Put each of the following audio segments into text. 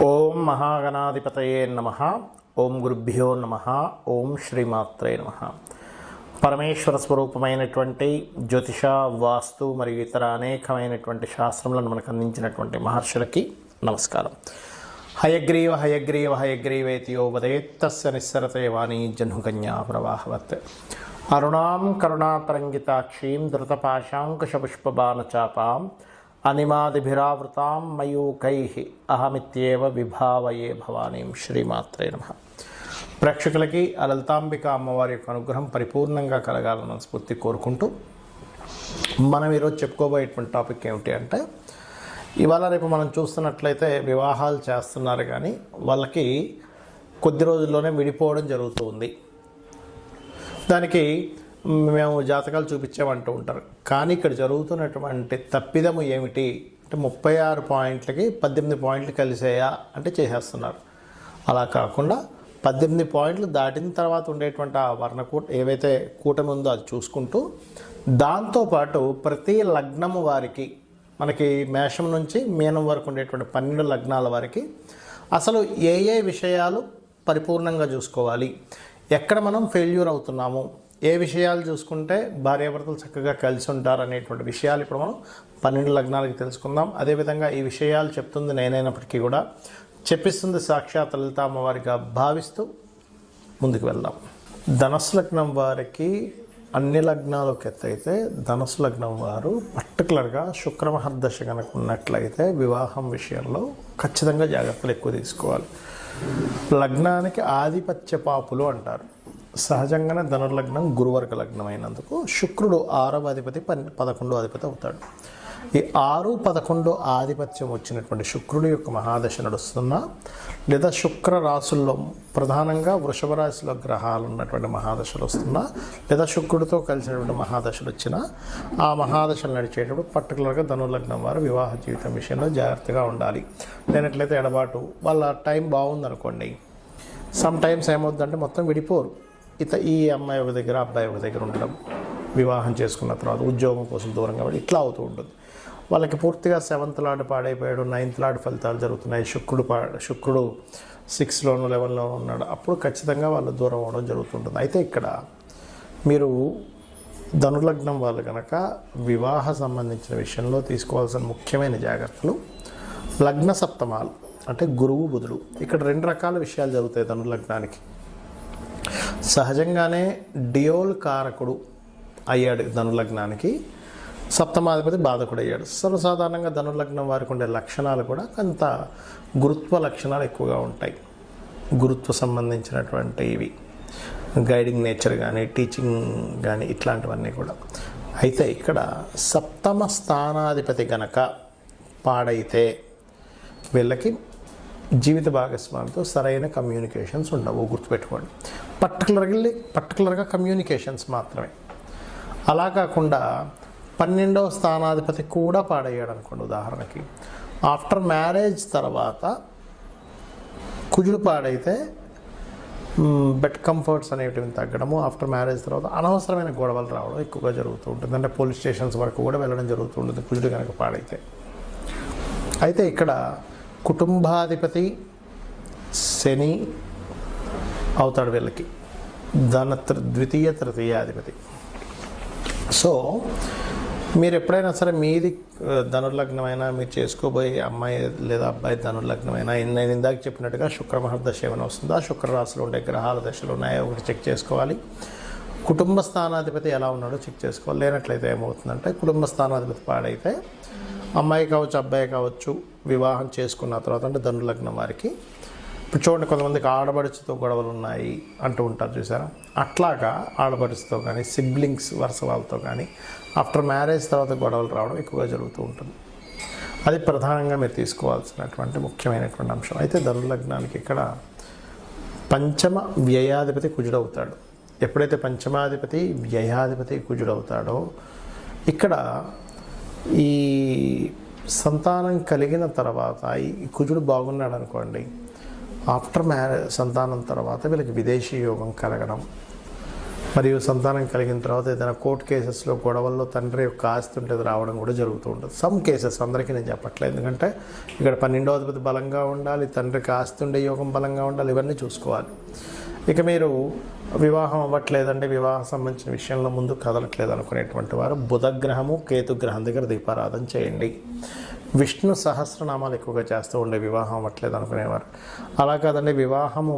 ఓం మహాగణాధిపతయే నమః. ఓం గురుభ్యో నమః. ఓం శ్రీమాత్రే నమః. పరమేశ్వర స్వరూపమైనటువంటి జ్యోతిష, వాస్తు మరియు ఇతర అనేకమైనటువంటి శాస్త్రములను మనకు అందించినటువంటి మహర్షులకి నమస్కారం. హయగ్రీవ హయగ్రీవ హయగ్రీవేతి యో వదేత్ తస్య నిస్సరతే వాణీ జహ్నుకన్యా ప్రవాహవత్. అరుణాం కరుణాతరంగితాక్షీం ధృతపాశాంకుశపుష్పబాణచాపాం అనిమాదిభిరావృతాం మయూకైః అహమిత్యేవ విభావయే భవానీం. శ్రీమాత్రే నమః. ప్రేక్షకులకి ఆ లలితాంబిక అమ్మవారి యొక్క అనుగ్రహం పరిపూర్ణంగా కలగాలని స్ఫూర్తి కోరుకుంటూ మనం ఈరోజు చెప్పుకోబోయేటువంటి టాపిక్ ఏమిటి అంటే, ఇవాళ రేపు మనం చూస్తున్నట్లయితే వివాహాలు చేస్తున్నారు కానీ వాళ్ళకి కొద్ది రోజుల్లోనే విడిపోవడం జరుగుతూ ఉంది. దానికి మేము జాతకాలు చూపించామంటూ ఉంటారు. కానీ ఇక్కడ జరుగుతున్నటువంటి తప్పిదము ఏమిటి అంటే 36 పాయింట్లకి 18 పాయింట్లు కలిసేయా అంటే చేసేస్తున్నారు. అలా కాకుండా 18 పాయింట్లు దాటిన తర్వాత ఉండేటువంటి ఆ వర్ణకూట ఏవైతే కూటమి ఉందో అది చూసుకుంటూ, దాంతోపాటు ప్రతి లగ్నము వారికి మనకి మేషం నుంచి మీనం వరకు ఉండేటువంటి 12 లగ్నాల వారికి అసలు ఏ ఏ విషయాలు పరిపూర్ణంగా చూసుకోవాలి, ఎక్కడ మనం ఫెయిల్యూర్ అవుతున్నాము, ఏ విషయాలు చూసుకుంటే భార్యాభర్తలు చక్కగా కలిసి ఉంటారు అనేటువంటి విషయాలు ఇప్పుడు మనం 12 లగ్నాలకి తెలుసుకుందాం. అదేవిధంగా ఈ విషయాలు చెప్తుంది నేనైనప్పటికీ కూడా చెప్పిస్తుంది సాక్షాత్ లలిత అమ్మవారిగా భావిస్తూ ముందుకు వెళ్దాం. ధనస్సు లగ్నం వారికి అన్ని లగ్నాలకు ఎత్తైతే ధనస్సు లగ్నం వారు పర్టికులర్గా శుక్రమహర్దశ కనుక ఉన్నట్లయితే వివాహం విషయంలో ఖచ్చితంగా జాగ్రత్తలు ఎక్కువ తీసుకోవాలి. లగ్నానికి ఆధిపత్య పాపులు అంటారు. సహజంగానే ధనుర్లగ్నం గురువర్గ లగ్నం అయినందుకు శుక్రుడు 6వ అధిపతి 11వ అధిపతి అవుతాడు. ఈ 6, 11 ఆధిపత్యం వచ్చినటువంటి శుక్రుడి యొక్క మహాదశ నడుస్తున్నా, లేదా శుక్ర రాశుల్లో ప్రధానంగా వృషభ రాశిలో గ్రహాలు ఉన్నటువంటి మహాదశలు వస్తున్నా, లేదా శుక్రుడితో కలిసినటువంటి మహాదశలు వచ్చినా ఆ మహాదశలు నడిచేటప్పుడు పర్టికులర్గా ధనుర్లగ్నం వారు వివాహ జీవితం విషయంలో జాగ్రత్తగా ఉండాలి. లేనట్లయితే ఎడబాటు, వాళ్ళ టైం బాగుందనుకోండి, సమ్ టైమ్స్ ఏమవుతుందంటే మొత్తం విడిపోరు. ఈ అమ్మాయి ఒక దగ్గర, అబ్బాయి ఒక దగ్గర ఉండడం, వివాహం చేసుకున్న తర్వాత ఉద్యోగం కోసం దూరంగా పడి ఇట్లా అవుతూ ఉంటుంది. వాళ్ళకి పూర్తిగా 7th లార్డ్ పాడైపోయాడు, 9th లార్డ్ ఫలితాలు జరుగుతున్నాయి, శుక్రుడు 6లోనూ 11లోనూ ఉన్నాడు, అప్పుడు ఖచ్చితంగా వాళ్ళు దూరం అవ్వడం జరుగుతుంటుంది. అయితే ఇక్కడ మీరు ధనుర్లగ్నం వాళ్ళు కనుక వివాహ సంబంధించిన విషయంలో తీసుకోవాల్సిన ముఖ్యమైన జాగ్రత్తలు లగ్న సప్తమాలు అంటే గురువు బుధుడు. ఇక్కడ 2 రకాల విషయాలు జరుగుతాయి ధనుర్లగ్నానికి. సహజంగానే డియోల్ కారకుడు అయ్యాడు ధనుర్లగ్నానికి, సప్తమాధిపతి బాధకుడు అయ్యాడు. సర్వసాధారణంగా ధనుర్లగ్నం వారికి ఉండే లక్షణాలు కూడా కొంత గురుత్వ లక్షణాలు ఎక్కువగా ఉంటాయి. గురుత్వ సంబంధించినటువంటి ఇవి గైడింగ్ నేచర్ కానీ, టీచింగ్ కానీ, ఇట్లాంటివన్నీ కూడా. అయితే ఇక్కడ సప్తమ స్థానాధిపతి గనక పాడైతే వీళ్ళకి జీవిత భాగస్వామితో సరైన కమ్యూనికేషన్స్ ఉండవు, గుర్తుపెట్టుకోండి. పర్టికులర్గా కమ్యూనికేషన్స్ మాత్రమే. అలా కాకుండా 12వ స్థానాధిపతి కూడా పాడయ్యాడు అనుకోండి. ఉదాహరణకి ఆఫ్టర్ మ్యారేజ్ తర్వాత కుజుడు పాడైతే బెడ్ కంఫర్ట్స్ అనేటివి తగ్గడము, ఆఫ్టర్ మ్యారేజ్ తర్వాత అనవసరమైన గొడవలు రావడం ఎక్కువగా జరుగుతూ ఉంటుంది. అంటే పోలీస్ స్టేషన్స్ వరకు కూడా వెళ్ళడం జరుగుతూ ఉంటుంది కుజుడు కనుక పాడైతే. అయితే ఇక్కడ కుటుంబాధిపతి శని అవుతాడు వీళ్ళకి, ద్వితీయ తృతీయాధిపతి. సో మీరు ఎప్పుడైనా సరే మీది ధనుర్లగ్నమైనా, మీరు చేసుకోబోయే అమ్మాయి లేదా అబ్బాయి ధనుర్లగ్నమైనా, నేను ఇందాక చెప్పినట్టుగా శుక్రమహర్దశ ఏమైనా వస్తుందా, శుక్రరాశిలో ఉండే గ్రహాల దశలు ఉన్నాయో ఒకటి చెక్ చేసుకోవాలి. కుటుంబ స్థానాధిపతి ఎలా ఉన్నాడో చెక్ చేసుకోవాలి. లేనట్లయితే ఏమవుతుందంటే, కుటుంబ స్థానాధిపతి పాడైతే అమ్మాయి కావచ్చు, అబ్బాయి కావచ్చు, వివాహం చేసుకున్న తర్వాత అంటే ధనుర్లగ్నం వారికి ఇప్పుడు చూడండి, కొంతమందికి ఆడబడుచుతో గొడవలు ఉన్నాయి అంటూ ఉంటారు చూసారా. అట్లాగా ఆడబడుచుతో కానీ, సిబ్లింగ్స్ వరుస వాళ్ళతో కానీ ఆఫ్టర్ మ్యారేజ్ తర్వాత గొడవలు రావడం ఎక్కువగా జరుగుతూ ఉంటుంది. అది ప్రధానంగా మీరు తీసుకోవాల్సినటువంటి ముఖ్యమైనటువంటి అంశం. అయితే ధనుర్లగ్నానికి ఇక్కడ పంచమ వ్యయాధిపతి కుజుడవుతాడు. ఎప్పుడైతే పంచమాధిపతి వ్యయాధిపతి కుజుడవుతాడో ఇక్కడ ఈ సంతానం కలిగిన తర్వాత ఈ కుజుడు బాగున్నాడు అనుకోండి, ఆఫ్టర్ మ్యారేజ్ సంతానం తర్వాత వీళ్ళకి విదేశీ యోగం కలగడం, మరియు సంతానం కలిగిన తర్వాత ఏదైనా కోర్టు కేసెస్లో గొడవల్లో తండ్రి యొక్క ఆస్తి ఉంటేది రావడం కూడా జరుగుతూ ఉంటుంది. సమ్ కేసెస్, అందరికీ నేను చెప్పట్లేదు, ఎందుకంటే ఇక్కడ 12వ అధిపతి బలంగా ఉండాలి, తండ్రికి ఆస్తి ఉండే యోగం బలంగా ఉండాలి, ఇవన్నీ చూసుకోవాలి. ఇక మీరు వివాహం అవ్వట్లేదంటే వివాహం సంబంధించిన విషయంలో ముందు కదలట్లేదు అనుకునేటువంటి వారు బుధగ్రహము కేతుగ్రహం దగ్గర దీపారాధన చేయండి. విష్ణు సహస్రనామాలు ఎక్కువగా చేస్తూ ఉండే వివాహం అవ్వట్లేదు అనుకునేవారు, అలా కాదండి వివాహము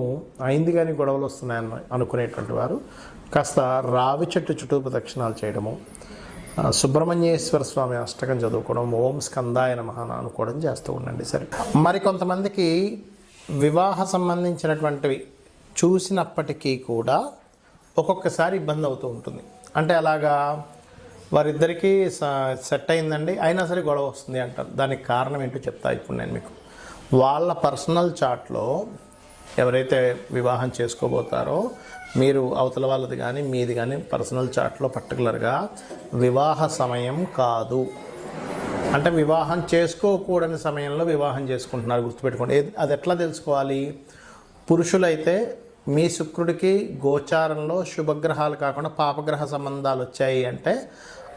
అయింది కానీ గొడవలు వస్తున్నాయని అనుకునేటువంటి వారు కాస్త రావి చెట్టు చుట్టూ ప్రదక్షిణాలు చేయడము, సుబ్రహ్మణ్యేశ్వర స్వామి అష్టకం చదువుకోవడం, ఓం స్కందాయ నమః అనుకోవడం చేస్తూ ఉండండి. సరే, మరి కొంతమందికి వివాహ సంబంధించినటువంటివి చూసినప్పటికీ కూడా ఒక్కొక్కసారి ఇబ్బంది అవుతూ ఉంటుంది. అంటే అలాగా వారిద్దరికీ సెట్ అయిందండి, అయినా సరే గొడవ వస్తుంది అంటారు. దానికి కారణం ఏంటో చెప్తా ఇప్పుడు నేను మీకు. వాళ్ళ పర్సనల్ చాట్లో ఎవరైతే వివాహం చేసుకోబోతారో మీరు అవతల వాళ్ళది కానీ మీది కానీ పర్సనల్ చాట్లో పర్టికులర్గా వివాహ సమయం కాదు అంటే వివాహం చేసుకోకూడని సమయంలో వివాహం చేసుకుంటున్నారు, గుర్తుపెట్టుకోండి. అది ఎట్లా తెలుసుకోవాలి? పురుషులైతే మీ శుక్రుడికి గోచారంలో శుభగ్రహాలు కాకుండా పాపగ్రహ సంబంధాలు వచ్చాయి అంటే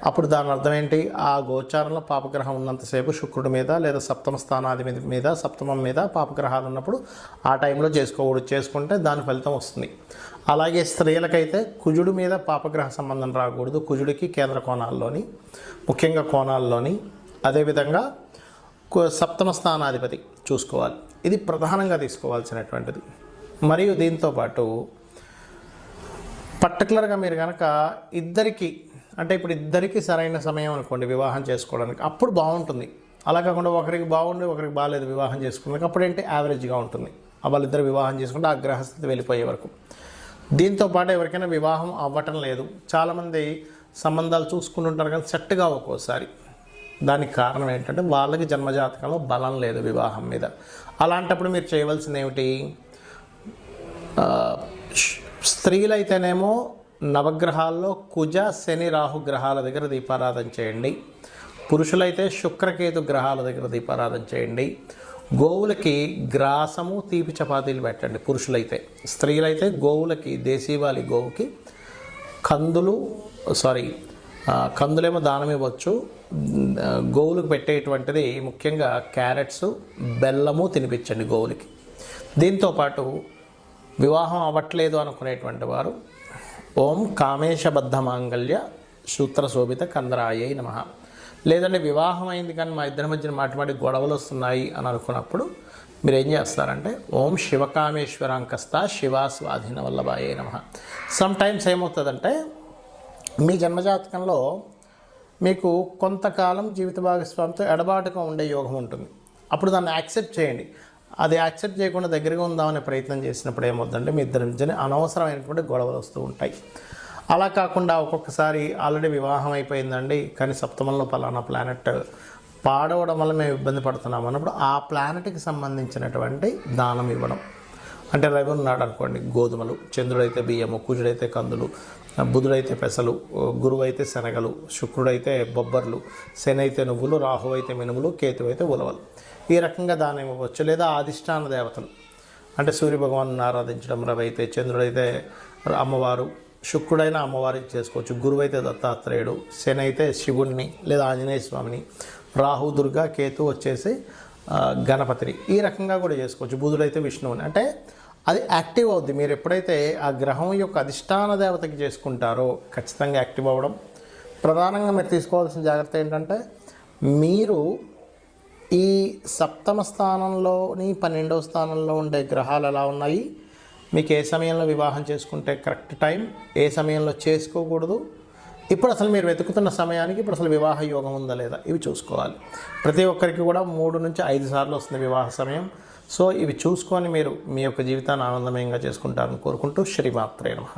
అప్పుడు దాని అర్థం ఏంటి? ఆ గోచారంలో పాపగ్రహం ఉన్నంతసేపు శుక్రుడి మీద లేదా సప్తమ స్థానాధిపతి మీద, సప్తమం మీద పాపగ్రహాలు ఉన్నప్పుడు ఆ టైంలో చేసుకోకూడదు, చేసుకుంటే దాని ఫలితం వస్తుంది. అలాగే స్త్రీలకైతే కుజుడి మీద పాపగ్రహ సంబంధం రాకూడదు, కుజుడికి కేంద్ర కోణాల్లోని, ముఖ్యంగా కోణాల్లోని, అదేవిధంగా సప్తమ స్థానాధిపతి చూసుకోవాలి. ఇది ప్రధానంగా తీసుకోవాల్సినటువంటిది. మరియు దీంతోపాటు పర్టికులర్గా మీరు కనుక ఇద్దరికి అంటే ఇప్పుడు ఇద్దరికి సరైన సమయం అనుకోండి వివాహం చేసుకోవడానికి, అప్పుడు బాగుంటుంది. అలా కాకుండా ఒకరికి బాగుండి ఒకరికి బాగాలేదు వివాహం చేసుకోవడానికి, అప్పుడు ఏంటి యావరేజ్గా ఉంటుంది. వాళ్ళిద్దరు వివాహం చేసుకుంటే ఆ గ్రహస్థితి వెళ్ళిపోయే వరకు. దీంతోపాటు ఎవరికైనా వివాహం అవ్వటం లేదు, చాలామంది సంబంధాలు చూసుకుంటుంటారు కానీ సెట్గా ఒక్కోసారి. దానికి కారణం ఏంటంటే వాళ్ళకి జన్మజాతకంలో బలం లేదు వివాహం మీద. అలాంటప్పుడు మీరు చేయవలసింది ఏమిటి? స్త్రీలైతేనేమో నవగ్రహాల్లో కుజ శని రాహు గ్రహాల దగ్గర దీపారాధన చేయండి. పురుషులైతే శుక్రకేతు గ్రహాల దగ్గర దీపారాధన చేయండి. గోవులకి గ్రాసము తీపి చపాతీలు పెట్టండి పురుషులైతే. స్త్రీలైతే గోవులకి దేశీవాలి గోవుకి కందులేమో దానం ఇవ్వచ్చు. గోవులకు పెట్టేటువంటిది ముఖ్యంగా క్యారెట్స్, బెల్లము తినిపించండి గోవులకి. దీంతోపాటు వివాహం అవ్వట్లేదు అనుకునేటువంటి వారు ఓం కామేశబద్ధ మాంగళ్య సూత్రశోభిత కందరాయై నమః. లేదంటే వివాహం అయింది కానీ మా ఇద్దరి మధ్యన మాటి గొడవలు వస్తున్నాయి అని అనుకున్నప్పుడు మీరు ఏం చేస్తారంటే ఓం శివకామేశ్వరాంకస్త శివాస్వాధీన వల్లభాయై నమః. సమ్ టైమ్స్ ఏమవుతుందంటే మీ జన్మజాతకంలో మీకు కొంతకాలం జీవిత భాగస్వామితో ఎడబాటుగా ఉండే యోగం ఉంటుంది. అప్పుడు దాన్ని యాక్సెప్ట్ చేయండి. అది యాక్సెప్ట్ చేయకుండా దగ్గరగా ఉందామనే ప్రయత్నం చేసినప్పుడు ఏమవుతుందంటే మీ ఇద్దరి మధ్యన అనవసరమైనటువంటి గొడవలు వస్తూ ఉంటాయి. అలా కాకుండా ఒక్కొక్కసారి ఆల్రెడీ వివాహం అయిపోయిందండి కానీ సప్తమంలో పలానా ప్లానెట్ పాడవడం వల్ల మేము ఇబ్బంది పడుతున్నాం అన్నప్పుడు ఆ ప్లానెట్కి సంబంధించినటువంటి దానం ఇవ్వడం. అంటే రవి ఉన్నాడు అనుకోండి, గోధుమలు, చంద్రుడైతే బియ్యము, కుజుడైతే కందులు, బుధుడైతే పెసలు, గురువు అయితే శనగలు, శుక్రుడైతే బొబ్బర్లు, శని అయితే నువ్వులు, రాహు అయితే మినుములు, కేతు అయితే ఉలవలు. ఈ రకంగా దానం ఇవ్వచ్చు. లేదా అధిష్టాన దేవతలు అంటే సూర్యభగవాను ఆరాధించడం, రవి అయితే, చంద్రుడైతే అమ్మవారు, శుక్రుడైన అమ్మవారికి చేసుకోవచ్చు, గురువు అయితే దత్తాత్రేయుడు, శని అయితే శివుణ్ణి లేదా ఆంజనేయ స్వామిని, రాహు దుర్గా, కేతు వచ్చేసి గణపతిని. ఈ రకంగా కూడా చేసుకోవచ్చు. బుధుడైతే విష్ణువుని. అంటే అది యాక్టివ్ అవుద్ది. మీరు ఎప్పుడైతే ఆ గ్రహం యొక్క అధిష్టాన దేవతకి చేసుకుంటారో ఖచ్చితంగా యాక్టివ్ అవ్వడం. ప్రధానంగా మీరు తీసుకోవాల్సిన జాగ్రత్త ఏంటంటే మీరు ఈ సప్తమ స్థానంలోని 12వ స్థానంలో ఉండే గ్రహాలు ఎలా ఉన్నాయి, మీకు ఏ సమయంలో వివాహం చేసుకుంటే కరెక్ట్ టైం, ఏ సమయంలో చేసుకోకూడదు, ఇప్పుడు అసలు మీరు వెతుకుతున్న సమయానికి ఇప్పుడు అసలు వివాహ యోగం ఉందా లేదా, ఇవి చూసుకోవాలి. ప్రతి ఒక్కరికి కూడా 3 నుంచి 5 సార్లు వస్తుంది వివాహ సమయం. సో ఇవి చూసుకొని మీరు మీ యొక్క జీవితాన్ని ఆనందమయంగా చేసుకుంటారని కోరుకుంటూ శ్రీమాత్రే నమః.